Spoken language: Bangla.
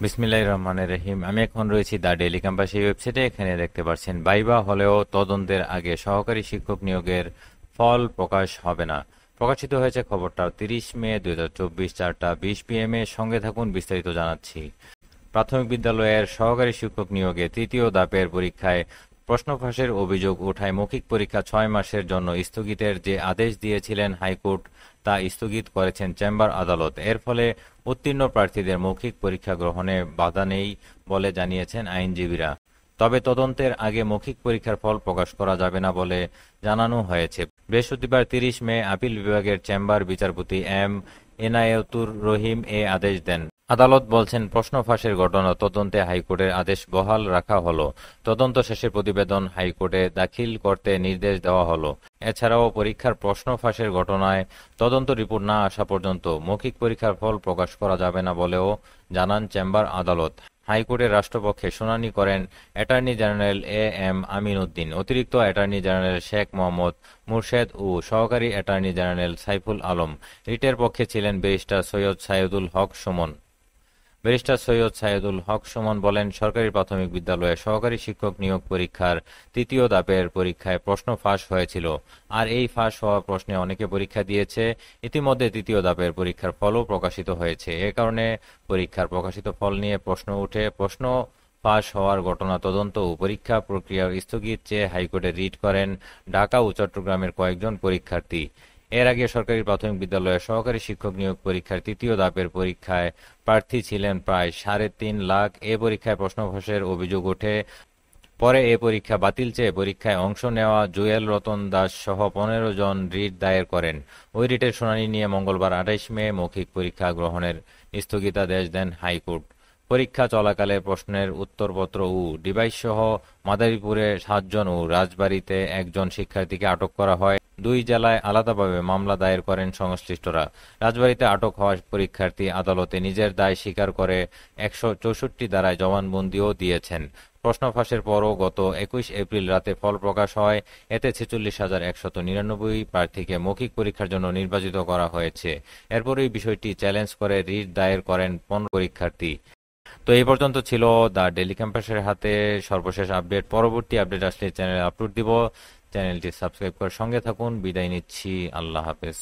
বিসমিল্লাহির রহমানির রহিম। আমি এখন রয়েছি দ্য ডেইলি ক্যাম্পাস এই ওয়েবসাইটে। এখানে দেখতে পাচ্ছেন ভাইবা হলেও তদন্তের আগে সহকারী শিক্ষক নিয়োগের ফল প্রকাশ হবে না। প্রকাশিত হয়েছে খবরটা 30 মে 2024 4টা 20 PM এ। সঙ্গে থাকুন, বিস্তারিত জানাচ্ছি। প্রাথমিক বিদ্যালয়ের সহকারী শিক্ষক নিয়োগে তৃতীয় ধাপের পরীক্ষায় প্রশ্ন ফাঁসের অভিযোগ ওঠায় মৌখিক পরীক্ষা 6 মাসের জন্য স্থগিতের যে আদেশ দিয়েছিলেন হাইকোর্ট, তা স্থগিত করেছেন চেম্বার আদালত। এর ফলে উত্তীর্ণ প্রার্থীদের মৌখিক পরীক্ষা গ্রহণে বাধা নেই বলে জানিয়েছেন আইনজীবীরা। তবে তদন্তের আগে মৌখিক পরীক্ষার ফল প্রকাশ করা যাবে না বলে জানানো হয়েছে। বৃহস্পতিবার 30 মে আপিল বিভাগের চেম্বার বিচারপতি এনায়েতুর রহিম এ আদেশ দেন। আদালত বলছেন, প্রশ্ন ফাঁসের ঘটনা তদন্তে হাইকোর্টের আদেশ বহাল রাখা হলো। তদন্ত শেষে প্রতিবেদন হাইকোর্টে দাখিল করতে নির্দেশ দেওয়া হলো। এছাড়াও পরীক্ষার প্রশ্ন ফাঁসের ঘটনায় তদন্ত রিপোর্ট না আসা পর্যন্ত মৌখিক পরীক্ষার ফল প্রকাশ করা যাবে না বলেও জানান চেম্বার আদালত। হাইকোর্টের রাষ্ট্রপক্ষে শুনানি করেন অ্যাটর্নি জেনারেল আমিন উদ্দিন, অতিরিক্ত অ্যাটর্নি জেনারেল শেখ মোহাম্মদ মুর্শেদ ও সহকারী অ্যাটর্নি জেনারেল সাইফুল আলম। রিটের পক্ষে ছিলেন ব্যারিস্টার সৈয়দ সাইদুল হক সুমন। ব্যারিস্টার সৈয়দ সাইদুল হক সুমন বলেন, সরকারি প্রাথমিক বিদ্যালয়ে সহকারী শিক্ষক নিয়োগ পরীক্ষার তৃতীয় ধাপের পরীক্ষায় প্রশ্ন ফাঁস হয়েছিল। আর এই ফাঁস হওয়া প্রশ্নে অনেকে পরীক্ষা দিয়েছে। ইতিমধ্যে তৃতীয় ধাপের পরীক্ষার ফলও প্রকাশিত হয়েছে। এ কারণে পরীক্ষার প্রকাশিত ফল নিয়ে প্রশ্ন উঠে। প্রশ্ন ফাঁস হওয়ার ঘটনা তদন্ত ও পরীক্ষা প্রক্রিয়ার স্থগিত চেয়ে হাইকোর্টে রিট করেন ঢাকা ও চট্টগ্রামের কয়েকজন পরীক্ষার্থী। এর আগে সরকারি প্রাথমিক বিদ্যালয়ে সহকারী শিক্ষক নিয়োগ পরীক্ষার তৃতীয় ধাপের পরীক্ষায় প্রার্থী ছিলেন প্রায় 3.5 লাখ। এ পরীক্ষায় প্রশ্ন ফাঁসের অভিযোগ ওঠে। পরে এ পরীক্ষা বাতিল চেয়ে পরীক্ষায় অংশ নেওয়া জুয়েল রতন দাস সহ 15 জন রিট দায়ের করেন। ওই রিটের শুনানি নিয়ে মঙ্গলবার 28 মে মৌখিক পরীক্ষা গ্রহণের স্থগিতাদেশ দেন হাইকোর্ট। পরীক্ষা চলাকালে প্রশ্নের উত্তরপত্র ও ডিভাইসসহ মাদারীপুরে 7 জন ও রাজবাড়ীতে 1 জন শিক্ষার্থীকে আটক করা হয়। 2 জেলায় আলাদাভাবে মামলা দায়ের করেন সংশ্লিষ্টরা। রাজবাড়ীতে আটক হওয়া পরীক্ষার্থী আদালতে নিজের দায় স্বীকার করে 164 ধারায় জবানবন্দিও দিয়েছেন। প্রশ্ন ফাঁসের পরও গত 21 এপ্রিল রাতে ফল প্রকাশ হয়। এতে 46,199 প্রার্থীকে মৌখিক পরীক্ষার জন্য নির্বাচিত করা হয়েছে। এরপরই বিষয়টি চ্যালেঞ্জ করে রিট দায়ের করেন 15 পরীক্ষার্থী। তো এই পর্যন্ত ছিল দ্য ডেইলি ক্যাম্পাসের হাতে সর্বশেষ আপডেট। পরবর্তী আপডেট আসলে চ্যানেলে আপলোড দিব। চ্যানেলটি সাবস্ক্রাইব করে সঙ্গে থাকুন। বিদায় নিচ্ছি। আল্লাহ হাফেজ।